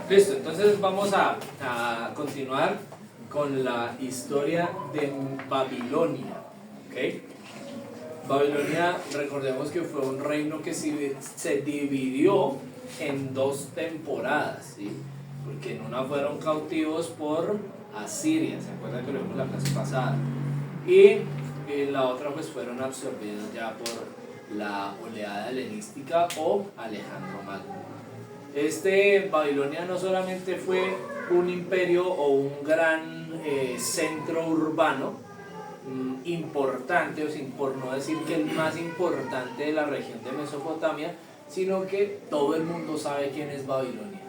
Listo, entonces vamos a continuar con la historia de Babilonia. ¿Okay? Babilonia, recordemos que fue un reino que se dividió en 2 temporadas, ¿sí? Porque en una fueron cautivos por Asiria, ¿se acuerdan que lo vimos la clase pasada? Y en la otra pues fueron absorbidos ya por la oleada helenística o Alejandro Magno. Babilonia no solamente fue un imperio o un gran centro urbano importante, o sin, por no decir que el más importante de la región de Mesopotamia, sino que todo el mundo sabe quién es Babilonia.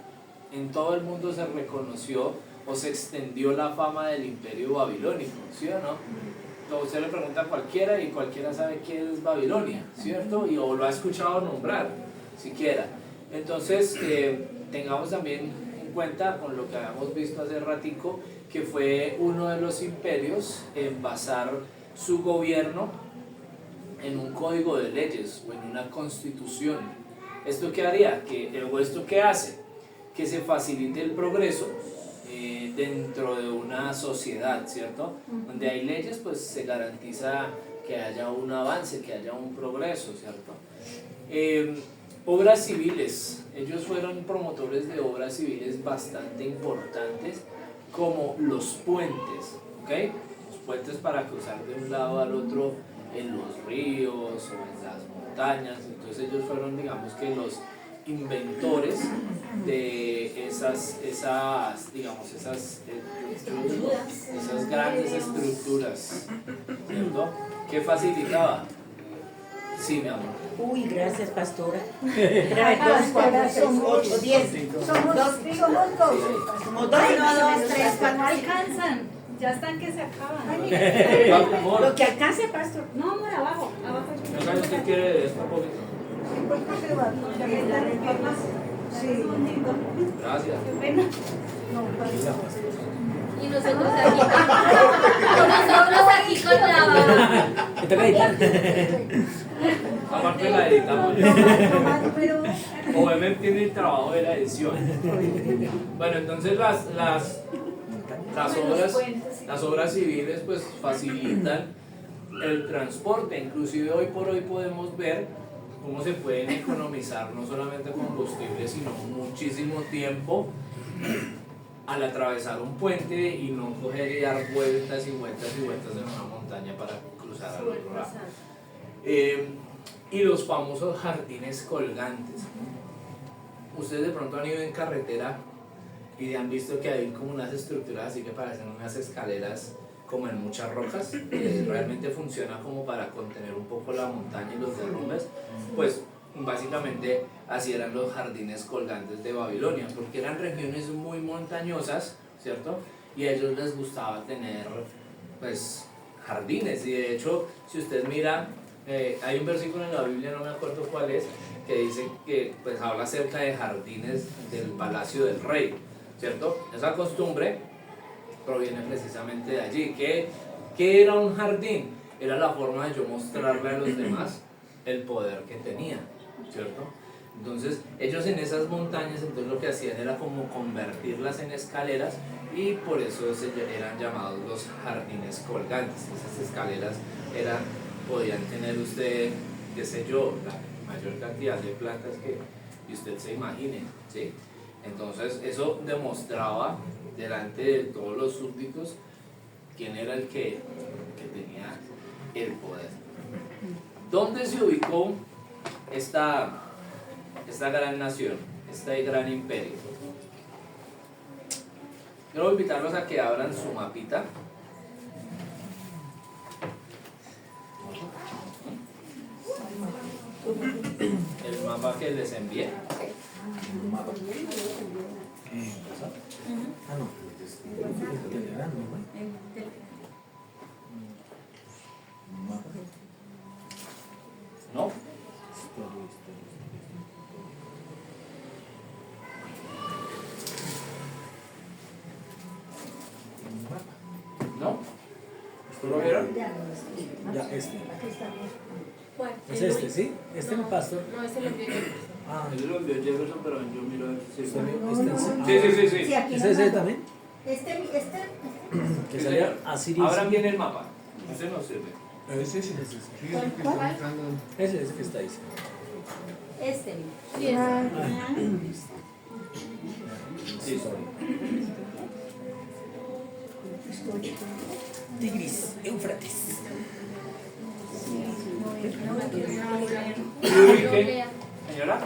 En todo el mundo se reconoció o se extendió la fama del imperio babilónico, ¿sí o no? Entonces usted le pregunta a cualquiera y cualquiera sabe quién es Babilonia, ¿cierto? O lo ha escuchado nombrar, siquiera. Entonces, tengamos también en cuenta, con lo que habíamos visto hace ratico, que fue uno de los imperios en basar su gobierno en un código de leyes o en una constitución. ¿Esto qué haría? ¿Esto qué hace? Que se facilite el progreso dentro de una sociedad, ¿cierto? Donde hay leyes, pues se garantiza que haya un avance, que haya un progreso, ¿cierto? Obras civiles. Ellos fueron promotores de obras civiles bastante importantes, como los puentes, ¿ok? Los puentes para cruzar de un lado al otro en los ríos o en las montañas. Entonces ellos fueron, digamos que los inventores de esas grandes estructuras, ¿cierto? ¿Qué facilitaba? Sí, mi amor. Uy, gracias, pastora. Somos 8, 10. Somos 12. Somos 2, 3, 4. No alcanzan, ya están que se acaban. Lo que alcance, pastor. No, amor, abajo. ¿No sabe usted quiere de esto un poquito? Sí. Gracias. Qué pena. Y nosotros aquí con la... Aparte la editamos. Pero OM tiene el trabajo de la edición. Bueno, entonces las obras civiles pues facilitan el transporte. Inclusive hoy por hoy podemos ver cómo se pueden economizar no solamente combustible, sino muchísimo tiempo al atravesar un puente y no coger y dar vueltas y vueltas y vueltas en una montaña para cruzar al otro lado. Y los famosos jardines colgantes. Ustedes de pronto han ido en carretera y han visto que hay como unas estructuras así que parecen unas escaleras como en muchas rocas, que realmente funciona como para contener un poco la montaña y los derrumbes. Pues básicamente así eran los jardines colgantes de Babilonia, porque eran regiones muy montañosas, ¿cierto? Y a ellos les gustaba tener pues jardines. Y de hecho, si usted mira, hay un versículo en la Biblia, no me acuerdo cuál es, que dice que pues habla acerca de jardines del palacio del rey, ¿cierto? Esa costumbre proviene precisamente de allí. ¿Qué era un jardín? Era la forma de yo mostrarle a los demás el poder que tenía, ¿cierto? Entonces ellos en esas montañas entonces lo que hacían era como convertirlas en escaleras, y por eso eran llamados los jardines colgantes. Esas escaleras podían tener usted, qué sé yo, la mayor cantidad de plantas que usted se imagine, ¿sí? Entonces eso demostraba delante de todos los súbditos quién era el que tenía el poder. ¿Dónde se ubicó esta gran nación, este gran imperio? Quiero invitarlos a que abran su mapita. El mapa que les envié. ¿No? ¿No? ¿Lo vieron? Ya, este. Bueno, Es este, ¿sí? Este es el pastor. No, ese lo tiene. Ah, Él lo envió Jefferson, pero yo miro a ver si ¿usted sí. vio este? Sí, sí, sí, Sí, sí. aquí ¿Es no ese mando. también? Este. Que Sí, salía señor. Asiria. Abran bien el mapa. Ese no sirve. Ese sí. ¿Cuál? Ese que está ahí. Este. Sí, es. Sí, Tigris, Éufrates. ¿Y ubiquen, señora?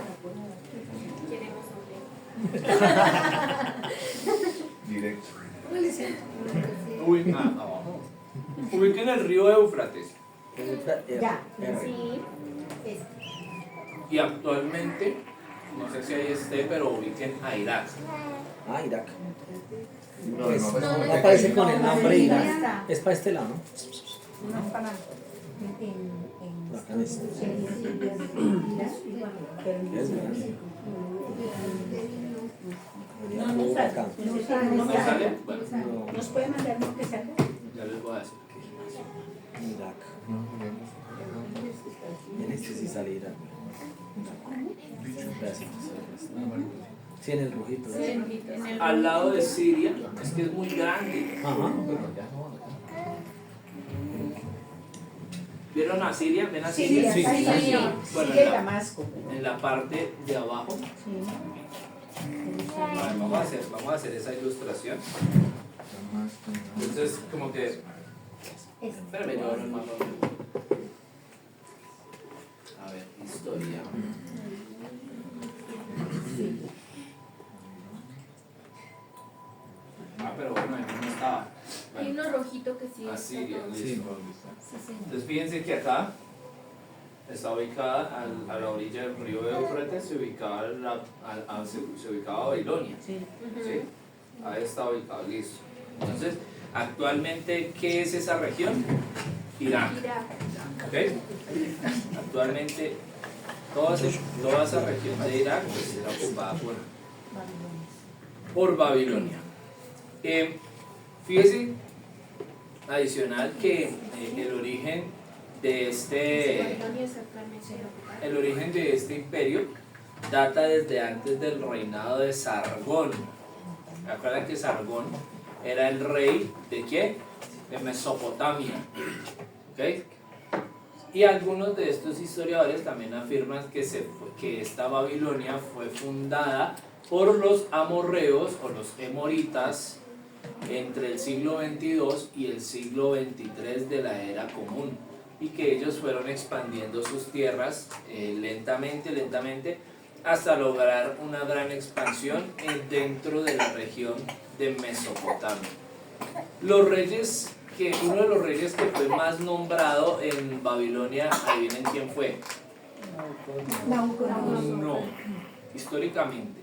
Directo. Abajo. Ubiquen el río Éufrates. Ya. Sí. Y actualmente, no sé si ahí esté, pero ubiquen a Irak. Ah, Irak. No, Pues, no, no no, aparece con el no, nombre no, Irak. está. Es para este lado, ¿no? No, para. Acá en este. Es grande. No, no está. Acá. ¿No sale? Bueno, No, ¿Nos puede mandar lo que saca? ya les voy a decir. Irak. En este sí sale Irak. Un pedacito sale. Sí, en el rojito. Al lado de Siria, es que es muy grande. Ajá. ¿Vieron a Siria? ¿Ven a Sí, Siria? Sí, ahí sí, está. sí. Bueno, Siria y en la- Damasco. En la parte de abajo. A ver, vamos a hacer esa ilustración. Entonces, como que. Espérame, yo abro el mapa. A ver, historia. Ah, pero bueno, ahí no estaba. Hay Bueno, uno rojito que sí. Asiria, está todo. listo. Sí, sí. Entonces fíjense que acá está ubicada a la orilla del río Éufrates, se ubicaba, se ubicaba Babilonia. Sí. ¿Sí? Ahí está ubicado, listo. Entonces, actualmente, ¿qué es esa región? Irak. Irak. ¿Ok? Actualmente, toda esa región de Irak pues, era ocupada por Babilonia. Fíjense, adicional, que el origen de este imperio data desde antes del reinado de Sargón. ¿Recuerdan que Sargón era el rey de qué? De Mesopotamia. ¿Ok? Y algunos de estos historiadores también afirman que esta Babilonia fue fundada por los amorreos o los emoritas entre el siglo XXII y el siglo XXIII de la era común, y que ellos fueron expandiendo sus tierras lentamente hasta lograr una gran expansión dentro de la región de Mesopotamia. Uno de los reyes que fue más nombrado en Babilonia, adivinen quién fue. No, históricamente.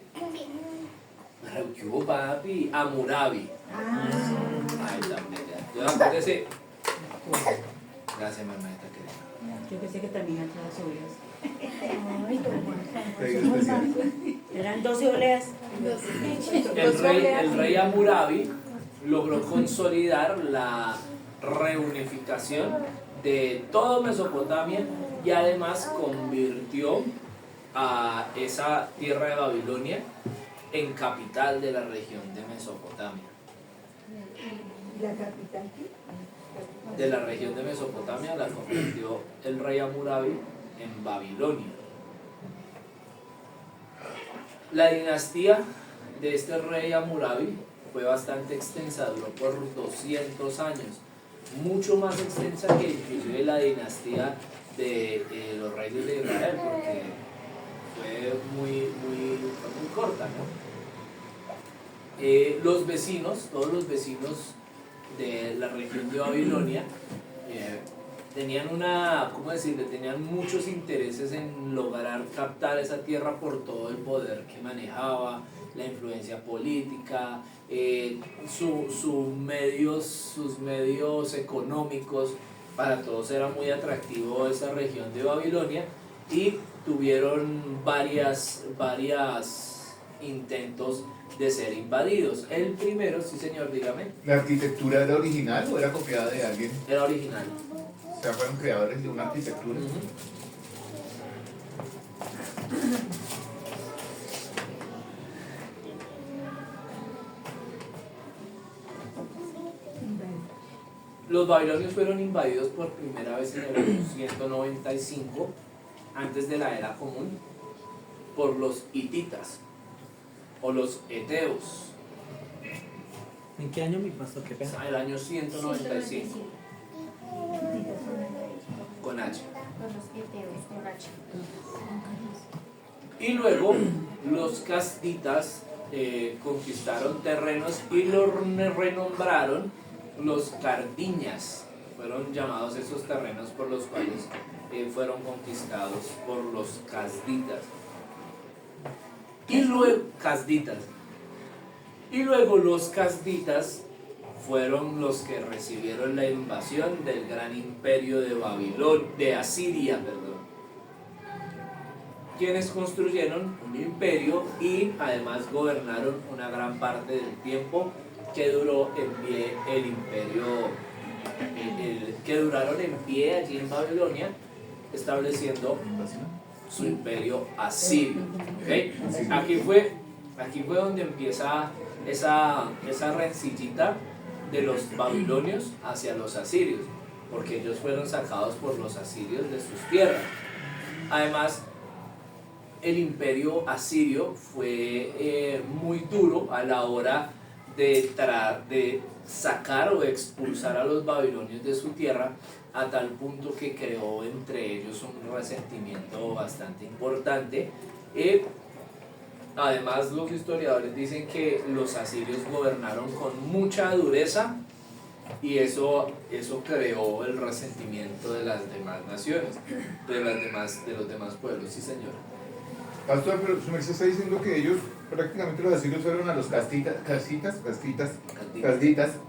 ¿Qué hubo, papi? Hammurabi. Ahí también, ya. Yo acuérdese. Gracias, mamita querida. Yo pensé que también eran todas ovejas. Pedido especial. Eran 12 oleas. El rey Hammurabi logró consolidar la reunificación de todo Mesopotamia y además convirtió a esa tierra de Babilonia en capital de la región de Mesopotamia. ¿La capital qué? De la región de Mesopotamia la convirtió el rey Hammurabi en Babilonia. La dinastía de este rey Hammurabi fue bastante extensa, duró por 200 años, mucho más extensa que inclusive la dinastía de los reyes de Israel, porque fue muy corta, ¿no? Los vecinos, todos los vecinos de la región de Babilonia, tenían tenían muchos intereses en lograr captar esa tierra por todo el poder que manejaba, la influencia política, sus medios económicos. Para todos era muy atractivo esa región de Babilonia y tuvieron varias intentos de ser invadidos. El primero, sí señor, dígame, ¿La arquitectura era original o era copiada de alguien? era original. O sea, fueron creadores de una arquitectura. Los babilonios fueron invadidos por primera vez en el año 195 antes de la era común por los hititas o los eteos. ¿En qué año, mi pastor? Qué pena. El año 195 con H. Con los eteos, con H. Y luego los casditas conquistaron terrenos y los renombraron los cardiñas. Fueron llamados esos terrenos por los cuales fueron conquistados por los casditas. Y luego, casditas. Y luego los casditas fueron los que recibieron la invasión del gran imperio de Babilonia, de Asiria, perdón. Quienes construyeron un imperio y además gobernaron una gran parte del tiempo que duró en pie el imperio, que duraron en pie allí en Babilonia, estableciendo su imperio asirio. ¿Okay? Aquí fue donde empieza esa rencillita de los babilonios hacia los asirios, porque ellos fueron sacados por los asirios de sus tierras. Además, el imperio asirio fue muy duro a la hora de sacar o expulsar a los babilonios de su tierra, a tal punto que creó entre ellos un resentimiento bastante importante. Además, los historiadores dicen que los asirios gobernaron con mucha dureza y eso creó el resentimiento de las demás naciones, de los demás pueblos. Sí, señor. Pastor, pero su merced está diciendo que ellos, prácticamente los asirios fueron a los casditas,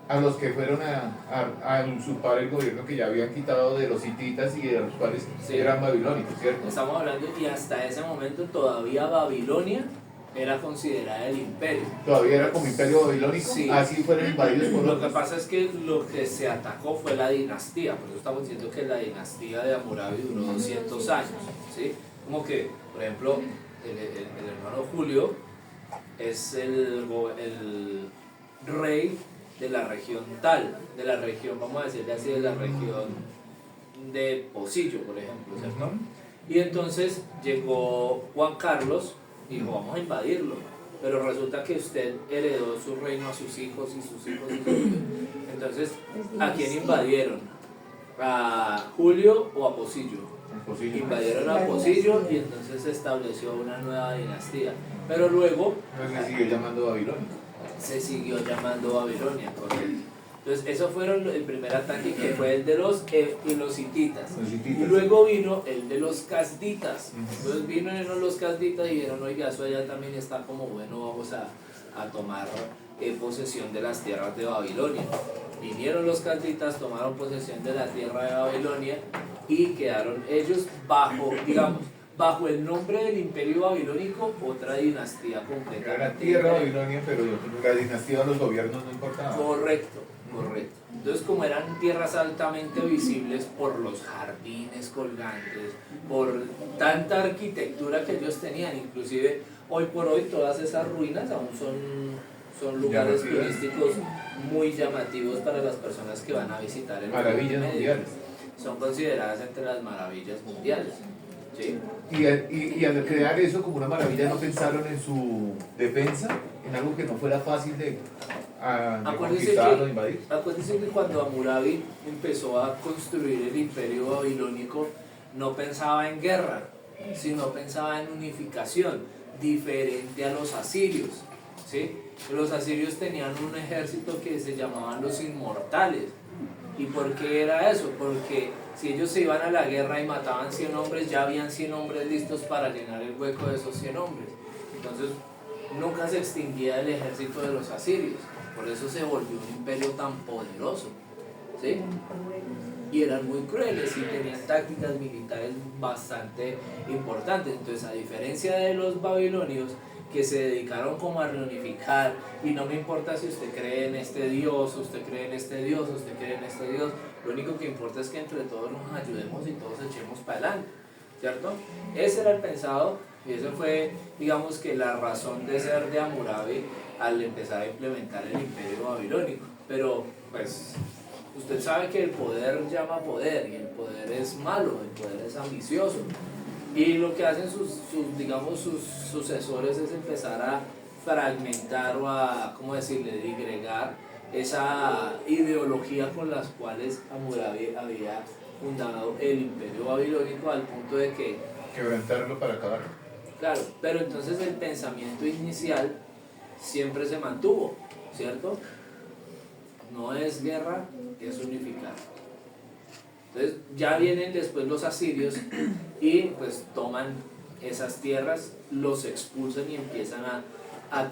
a los que fueron a usurpar el gobierno que ya habían quitado de los hititas y de los cuales Sí. eran babilónicos, ¿cierto? Estamos hablando, y hasta ese momento todavía Babilonia era considerada el imperio. Todavía era como imperio babilónico, Sí. así fueron invadidos por Lo que otros. pasa es que lo que se atacó fue la dinastía, por eso estamos diciendo que la dinastía de Hammurabi duró 200 años, ¿sí? Como que, por ejemplo, el hermano Julio es el rey de la región tal, de la región, vamos a decirle así, de la región de Pocillo, por ejemplo, ¿cierto? Y entonces llegó Juan Carlos y dijo, vamos a invadirlo, pero resulta que usted heredó su reino a sus hijos y sus hijos y sus hijos. Entonces, ¿a quién invadieron? ¿A Julio o a Pocillo? Imposible. Invadieron a Pocillo y entonces se estableció una nueva dinastía, pero luego Entonces se siguió llamando Babilonia. se siguió llamando Babilonia, correcto. Entonces, eso fueron el primer ataque, que fue el de los hititas. Los Y hititas. luego vino el de los casditas. Ujú. Entonces vinieron los casditas y dijeron, oiga, eso allá también está como bueno, vamos a tomar posesión de las tierras de Babilonia. Vinieron los casditas, tomaron posesión de la tierra de Babilonia y quedaron ellos bajo el nombre del imperio babilónico, otra dinastía Era la completamente tierra diferente. Babilonia, pero la dinastía de los gobiernos no importaba. Correcto. Entonces, como eran tierras altamente visibles por los jardines colgantes, por tanta arquitectura que ellos tenían, inclusive hoy por hoy todas esas ruinas aún son lugares Llamativas. turísticos muy llamativos para las personas que van a visitar el Maravillas Oriente Medio. mundiales. Son consideradas entre las maravillas mundiales. ¿Sí? Y al crear eso como una maravilla, ¿no pensaron en su defensa? En algo que no fuera fácil de Acuérdense conquistar o que, invadir. acuérdense que cuando Hammurabi empezó a construir el imperio babilónico, no pensaba en guerra, sino pensaba en unificación, diferente a los asirios. ¿Sí? Los asirios tenían un ejército que se llamaban los inmortales. ¿Y por qué era eso? Porque si ellos se iban a la guerra y mataban 100 hombres, ya habían 100 hombres listos para llenar el hueco de esos 100 hombres. Entonces, nunca se extinguía el ejército de los asirios. Por eso se volvió un imperio tan poderoso. ¿Sí? Y eran muy crueles y tenían tácticas militares bastante importantes. Entonces, a diferencia de los babilonios, que se dedicaron como a reunificar, y no me importa si usted cree en este Dios, usted cree en este Dios, usted cree en este Dios, lo único que importa es que entre todos nos ayudemos y todos echemos para adelante, ¿cierto? Ese era el pensado, y eso fue, digamos que la razón de ser de Hammurabi al empezar a implementar el imperio babilónico. Pero, pues, usted sabe que el poder llama poder y el poder es malo, el poder es ambicioso. Y lo que hacen digamos, sus sucesores es empezar a fragmentar o a, ¿cómo decirle?, digregar esa ideología con las cuales Hammurabi había fundado el imperio babilónico al punto de que, Quebrantarlo para acabarlo. claro, pero entonces el pensamiento inicial siempre se mantuvo, ¿cierto? No es guerra, es unificar. Entonces ya vienen después los asirios y pues toman esas tierras, los expulsan y empiezan a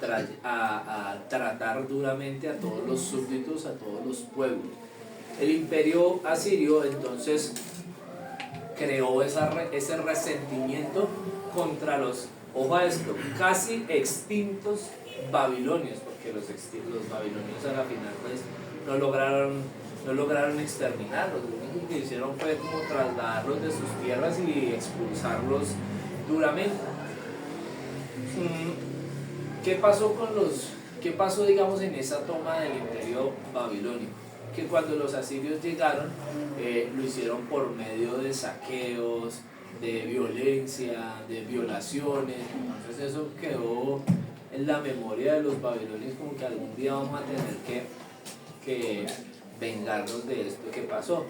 tratar duramente a todos los súbditos, a todos los pueblos. El imperio asirio entonces creó ese resentimiento contra los, ojo a esto, casi extintos babilonios, porque los babilonios a la final pues no lograron exterminarlos. Lo único que hicieron fue como trasladarlos de sus tierras y expulsarlos duramente. ¿Qué pasó digamos en esa toma del imperio babilónico? Que cuando los asirios llegaron lo hicieron por medio de saqueos, de violencia, de violaciones. Entonces eso quedó en la memoria de los babilonios como que algún día vamos a tener que vengarnos de esto que pasó.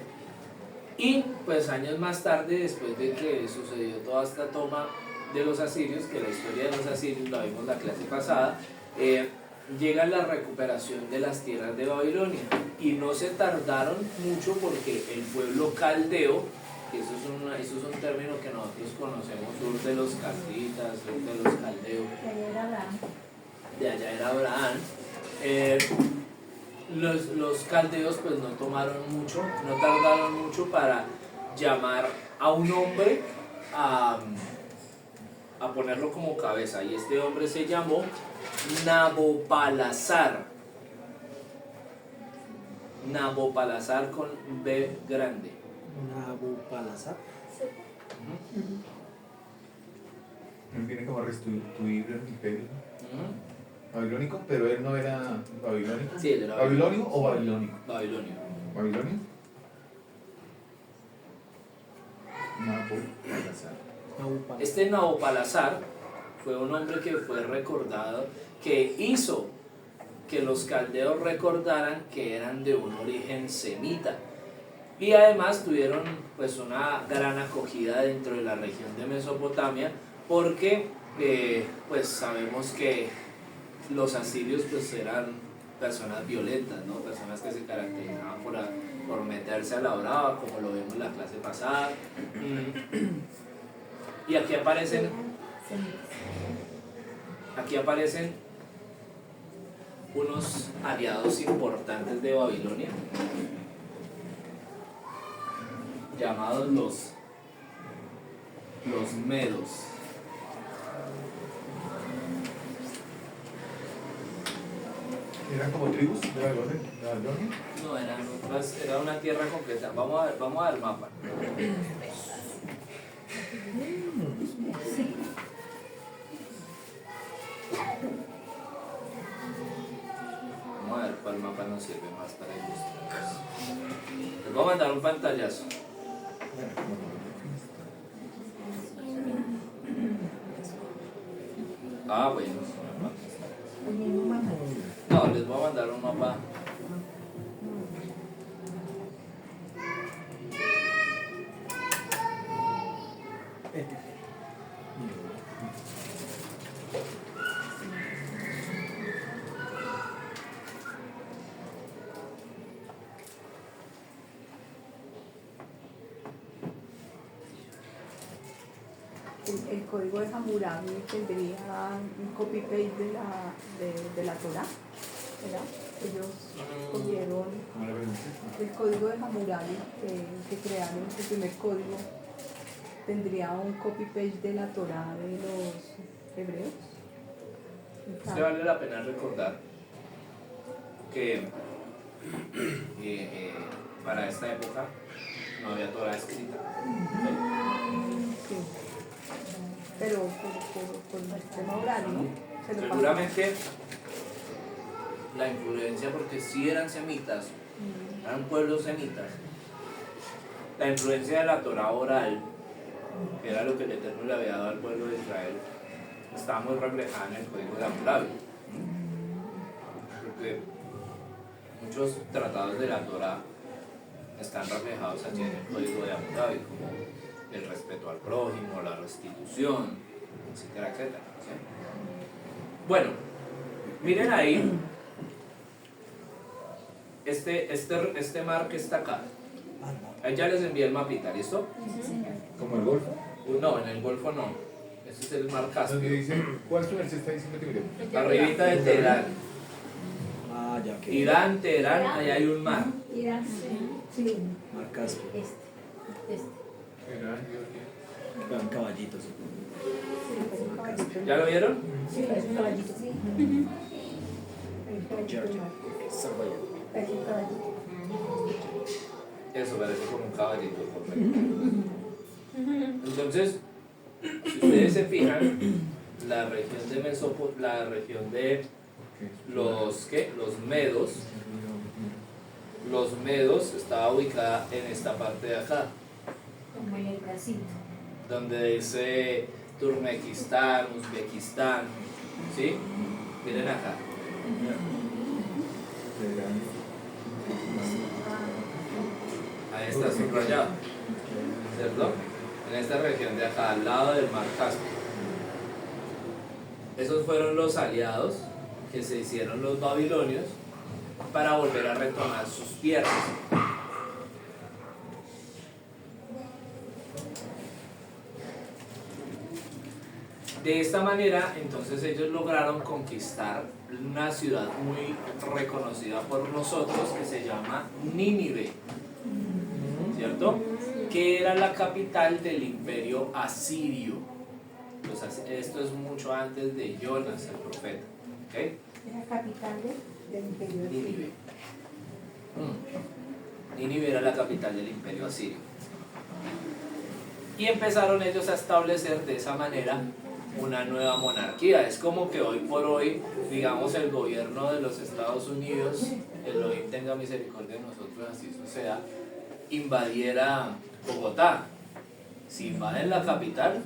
Y pues años más tarde, después de que sucedió toda esta toma de los asirios, que la historia de los asirios la vimos la clase pasada, llega la recuperación de las tierras de Babilonia y no se tardaron mucho porque el pueblo caldeo, que eso es un término que nosotros conocemos, sur de los calditas, sur de los caldeos, de allá era Abraham. Los caldeos pues no tardaron mucho para llamar a un hombre a ponerlo como cabeza, y este hombre se llamó Nabopolassar. Nabopolassar con B grande. Nabopolassar. Él viene como a restituir el imperio babilónico, pero él no era babilónico. Sí, él era ¿Babilonio o babilónico? Babilonio. ¿Babilonio? Nabopolassar. Este Nabopolassar fue un hombre que fue recordado, que hizo que los caldeos recordaran que eran de un origen semita, y además tuvieron pues una gran acogida dentro de la región de Mesopotamia, porque pues sabemos que los asirios pues eran personas violentas, ¿no? Personas que se caracterizaban por meterse a la brava, como lo vimos en la clase pasada. Y aquí aparecen unos aliados importantes de Babilonia, llamados los medos. ¿Eran como tribus de Babilonia? No, era una tierra completa. Vamos a ver el mapa. Vamos a ver cuál mapa nos sirve más para ilustrar. Les voy a mandar un pantallazo. Bueno. No, les voy a mandar un mapa. El código de Hammurabi tendría un copy-paste de la Torah, ¿verdad? Ellos cogieron el código de Hammurabi que crearon, el primer código, tendría un copy-paste de la Torah de los hebreos. Se vale la pena recordar que para esta época no había Torah escrita. Sí. Pero por el sistema oral, ¿no? Seguramente la influencia, porque sí eran semitas, eran pueblos semitas. La influencia de la Torá oral, que era lo que el Eterno le había dado al pueblo de Israel, estaba muy reflejada en el Código de Hammurabi. Porque muchos tratados de la Torá están reflejados allí en el Código de Hammurabi, como el respeto al prójimo, la restitución, etcétera, etcétera. ¿Sí? Bueno, miren ahí, este mar que está acá. Ahí ya les envié el mapita, ¿listo? Como el Golfo. No, en el Golfo no. Ese es el mar Donde Caspio. dice, ¿cuál comercio está diciendo que miremos? Arribita de Teherán. Ah, ya que. Irán, Teherán, ahí hay un mar. Irán, sí. Marcas. Este. Irán, Georgia. Vean caballitos. ¿Ya lo vieron? Sí, es un caballito. Georgia. Azerbaiyán. Es un caballito. Eso parece como un caballito. Entonces, si ustedes se fijan, la región de la región de los medos, estaba ubicada en esta parte de acá, Como en el bracito. donde dice Turkmenistán, Uzbekistán, ¿sí? Miren acá. Ahí está subrayado, ¿cierto? En esta región de acá, al lado del mar Caspio. Esos fueron los aliados que se hicieron los babilonios para volver a retomar sus tierras. De esta manera, entonces ellos lograron conquistar una ciudad muy reconocida por nosotros que se llama Nínive, ¿cierto? Que era la capital del imperio asirio. Esto es mucho antes de Jonas, el profeta. ¿Okay? Era capital del imperio de Nínive. Nínive era la capital del imperio asirio. Y empezaron ellos a establecer de esa manera una nueva monarquía. Es como que hoy por hoy, digamos, el gobierno de los Estados Unidos, Elohim tenga misericordia de nosotros, así suceda, invadiera Bogotá. Si invaden la capital,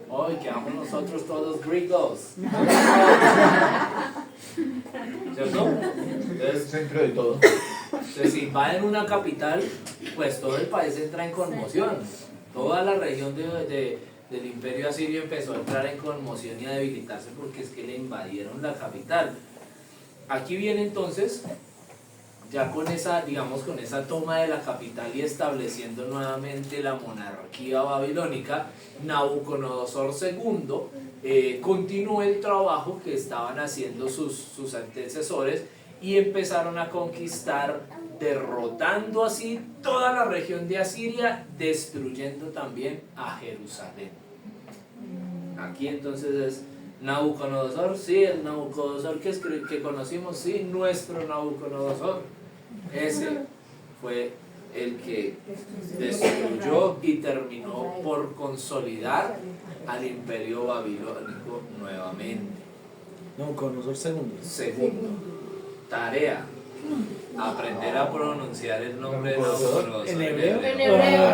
hoy quedamos nosotros todos gringos. ¿Cierto? Es el centro de todo. Entonces, si invaden una capital, pues todo el país entra en conmoción. Toda la región del imperio asirio empezó a entrar en conmoción y a debilitarse porque es que le invadieron la capital. Aquí viene entonces, ya con esa, digamos, con esa toma de la capital y estableciendo nuevamente la monarquía babilónica, Nabucodonosor II continuó el trabajo que estaban haciendo sus antecesores y empezaron a conquistar, derrotando así toda la región de Asiria, destruyendo también a Jerusalén. Aquí entonces es Nabucodonosor, sí, el Nabucodonosor que conocimos, sí, nuestro Nabucodonosor. Ese fue el que destruyó y terminó por consolidar al imperio babilónico nuevamente. Nabucodonosor segundo. Segundo, tarea: aprender a pronunciar el nombre de Nabucodonosor ¿En hebreo? En hebreo.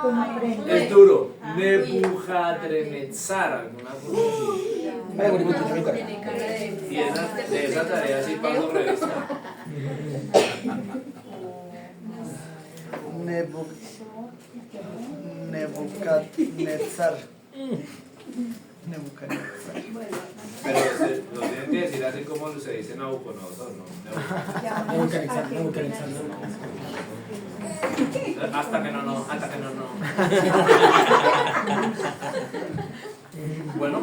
¿Cómo aprende? Es duro. Nebuchadnezzar, alguna cosa así. Tiene cara de... Y de esa tarea sí paso revista. Nebuchadnezzar. Pero lo tienen que decir así como se dice Nabucodonosor, ¿no? Nebuchadnezzar. Hasta que no. Bueno,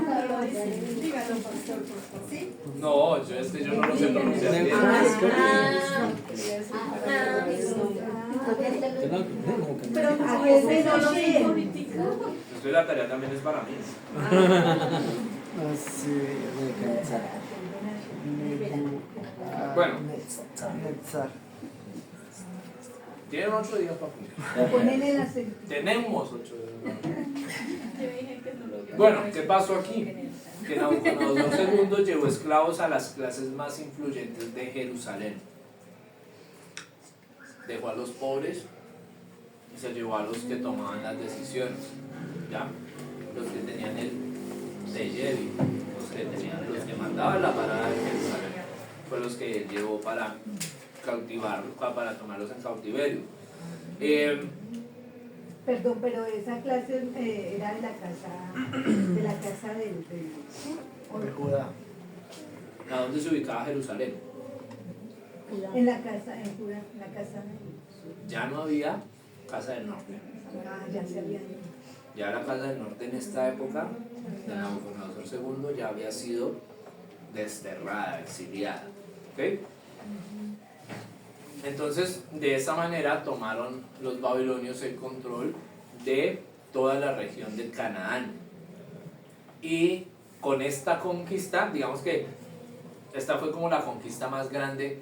Dígalo, pastor, por favor. ¿Sí? no, yo no lo sé pronunciar bien. Pero a veces no lo sé. Entonces la tarea también es para mí. Bueno. Tienen 8 días para cumplir. Ponele la segunda. Tenemos 8 días. Yo dije que no lo vio. Bueno, ¿qué pasó aquí? que Nabucodonosor II llevó esclavos a las clases más influyentes de Jerusalén. Dejó a los pobres y se llevó a los que tomaban las decisiones, ¿ya? Los que tenían el Teyeri, los que mandaban la parada de Jerusalén, fue los que él llevó para cautivar, para tomarlos en cautiverio. Perdón, pero esa clase era de la casa del De Judá. ¿A dónde se ubicaba Jerusalén? en la casa, en Judá, en la casa de... Ya no había casa del norte. ya se había... Ya la casa del norte en esta época de Nabucodonosor II ya había sido desterrada, exiliada. ¿Ok? Entonces, de esa manera tomaron los babilonios el control de toda la región de Canaán. Y con esta conquista, digamos que esta fue como la conquista más grande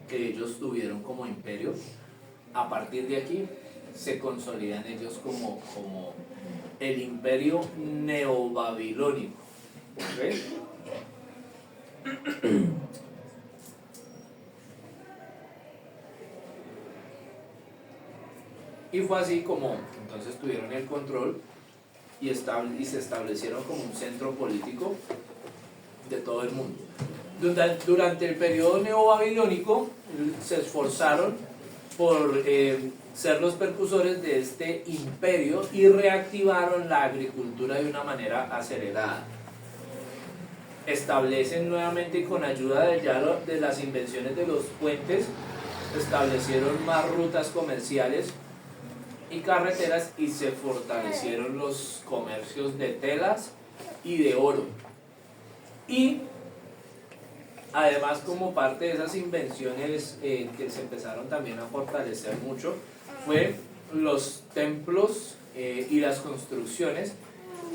que ellos tuvieron como imperio. A partir de aquí se consolidan ellos como el imperio neobabilónico. ¿Ok? Y fue así como entonces tuvieron el control y se establecieron como un centro político de todo el mundo. Durante el periodo neobabilónico se esforzaron por ser los precursores de este imperio y reactivaron la agricultura de una manera acelerada. Establecen nuevamente, con ayuda de las invenciones de los puentes, establecieron más rutas comerciales y carreteras y se fortalecieron los comercios de telas y de oro. Y además, como parte de esas invenciones que se empezaron también a fortalecer mucho, fue los templos y las construcciones.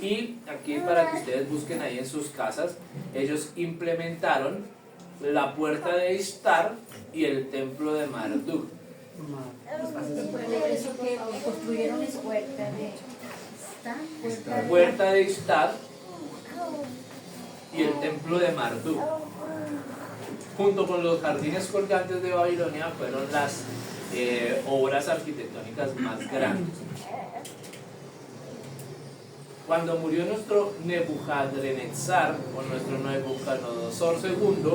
Y aquí, para que ustedes busquen ahí en sus casas, ellos implementaron la puerta de Ishtar y el templo de Marduk. Por eso que construyeron es Puerta de Ishtar y el templo de Marduk, junto con los jardines colgantes de Babilonia, fueron las obras arquitectónicas más grandes. Cuando murió nuestro Nebuchadnezzar, o nuestro Nabucodonosor II,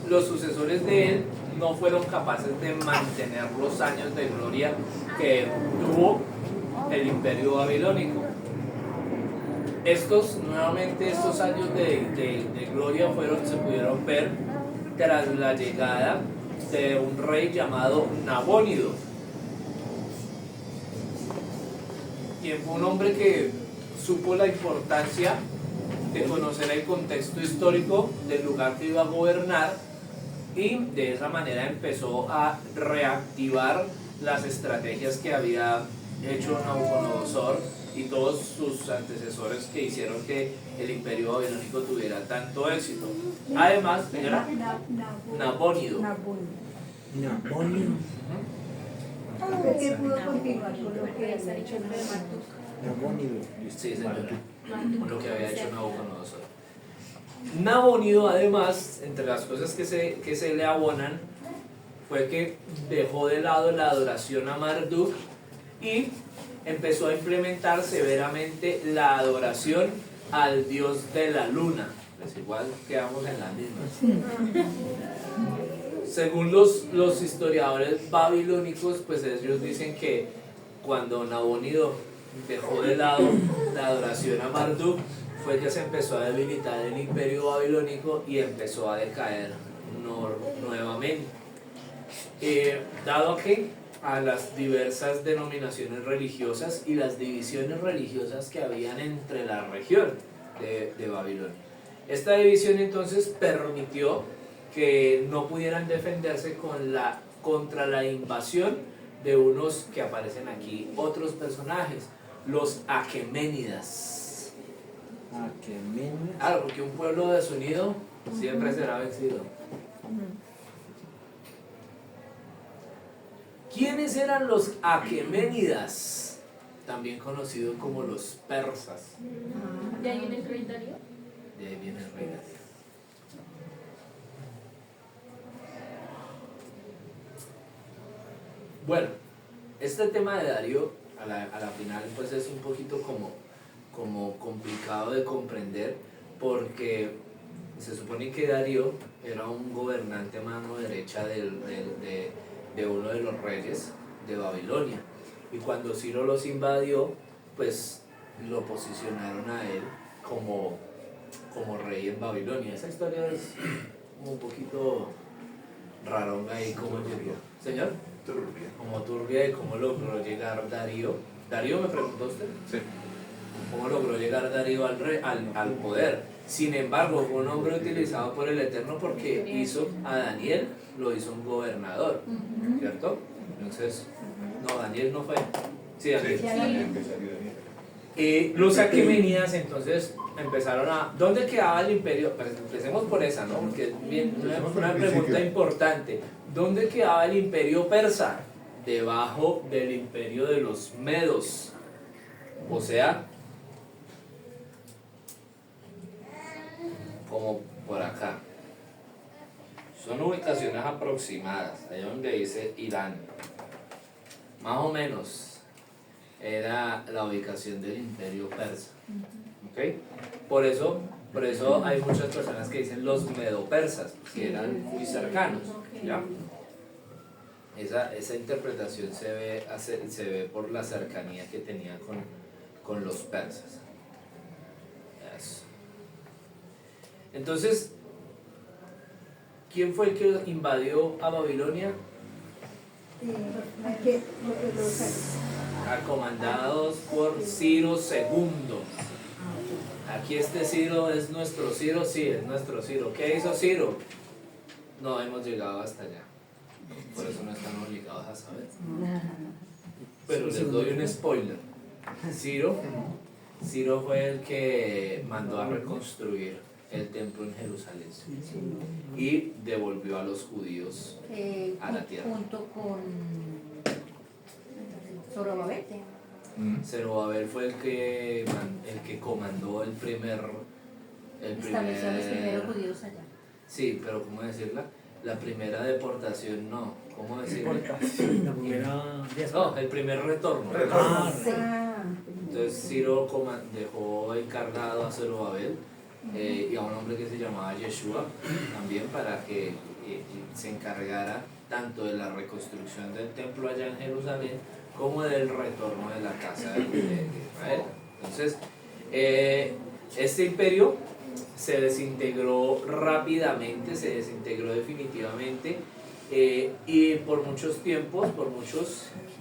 los sucesores de él no fueron capaces de mantener los años de gloria que tuvo el imperio babilónico. Estos años de gloria se pudieron ver tras la llegada de un rey llamado Nabónido, quien fue un hombre que supo la importancia de conocer el contexto histórico del lugar que iba a gobernar, y de esa manera empezó a reactivar las estrategias que había hecho Nabucodonosor y todos sus antecesores, que hicieron que el imperio babilónico tuviera tanto éxito. Además, era Nabónido. ¿Por qué pudo continuar con lo que había hecho Sí, señora, lo que había hecho Nabucodonosor. Nabónido, además, entre las cosas que se le abonan, fue que dejó de lado la adoración a Marduk y empezó a implementar severamente la adoración al dios de la luna. Pues igual quedamos en la misma. Según los historiadores babilónicos, pues ellos dicen que cuando Nabónido dejó de lado la adoración a Marduk, fue que se empezó a debilitar el imperio babilónico y empezó a decaer nuevamente. Dado que a las diversas denominaciones religiosas y las divisiones religiosas que habían entre la región de Babilonia. Esta división entonces permitió que no pudieran defenderse contra la invasión de unos que aparecen aquí, otros personajes, los aqueménidas. Claro, porque un pueblo desunido siempre será vencido. ¿Quiénes eran los aqueménidas? También conocidos como los persas. ¿De ahí en el rey Darío? De ahí viene ruinas. Bueno, este tema de Darío a la final pues es un poquito como complicado de comprender, porque se supone que Darío era un gobernante a mano derecha de uno de los reyes de Babilonia, y cuando Ciro los invadió pues lo posicionaron a él como rey en Babilonia. Esa historia es un poquito raronga ahí, como llegó. Señor, como turbia de cómo logró llegar Darío. ¿Darío me preguntó usted? Sí. ¿Cómo logró llegar Darío al poder? Sin embargo, fue un hombre utilizado por el Eterno porque hizo a Daniel, lo hizo un gobernador, ¿cierto? Entonces, no, Daniel no fue. Sí, Daniel. Los aquemenías entonces empezaron a... ¿Dónde quedaba el imperio? Pues empecemos por esa, ¿no? Porque es bien, una pregunta importante. ¿Dónde quedaba el imperio persa? Debajo del imperio de los medos. O sea, como por acá. Son ubicaciones aproximadas. Ahí donde dice Irán. Más o menos era la ubicación del imperio persa. ¿Okay? Por eso hay muchas personas que dicen los medo-persas, que eran muy cercanos. ¿Ya? Esa interpretación se ve por la cercanía que tenía con los persas. Eso. Entonces, ¿quién fue el que invadió a Babilonia? Acomandados por Ciro II. Aquí este Ciro es nuestro Ciro, sí, es nuestro Ciro. ¿Qué hizo Ciro? No hemos llegado hasta allá. Por eso no están obligados a saber. Pero les doy un spoiler. Ciro fue el que mandó a reconstruir el templo en Jerusalén y devolvió a los judíos a la tierra. Junto con Zorobabel. Zerubabel fue el que comandó Estableció a los primeros judíos allá. Sí, pero ¿cómo decirla? La primera deportación no, ¿cómo decirlo? La primera... No, el primer retorno. Entonces Ciro dejó encargado a Zerubabel y a un hombre que se llamaba Yeshua también para que se encargara tanto de la reconstrucción del templo allá en Jerusalén como del retorno de la casa de Israel. Entonces, este imperio se desintegró rápidamente, se desintegró definitivamente, y por muchos tiempos,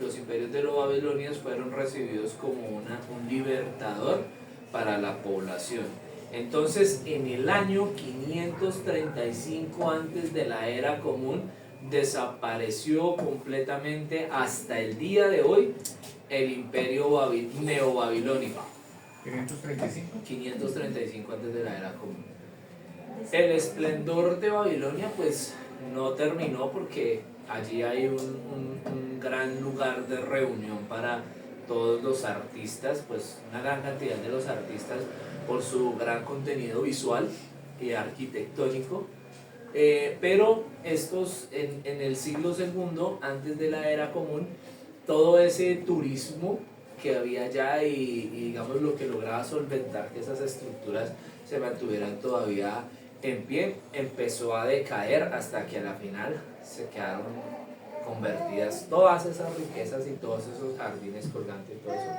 los imperios de los babilonios fueron recibidos como un libertador para la población. Entonces, en el año 535 antes de la era común, desapareció completamente hasta el día de hoy el imperio neobabilónico. 535 antes de la era común. El esplendor de Babilonia pues no terminó, porque allí hay un gran lugar de reunión para todos los artistas, pues una gran cantidad de los artistas por su gran contenido visual y arquitectónico. Pero estos en el siglo II antes de la era común, todo ese turismo que había allá y digamos lo que lograba solventar que esas estructuras se mantuvieran todavía en pie, empezó a decaer hasta que a la final se quedaron convertidas todas esas riquezas y todos esos jardines colgantes, todo eso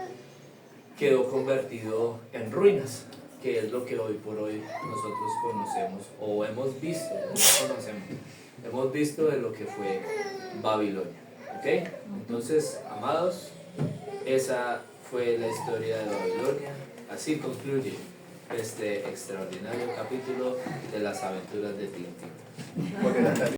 quedó convertido en ruinas, que es lo que hoy por hoy nosotros conocemos o hemos visto, no conocemos, hemos visto de lo que fue Babilonia. ¿Ok? Entonces, amados, esa fue la historia de Babilonia. Así concluye este extraordinario capítulo de las aventuras de Tintín.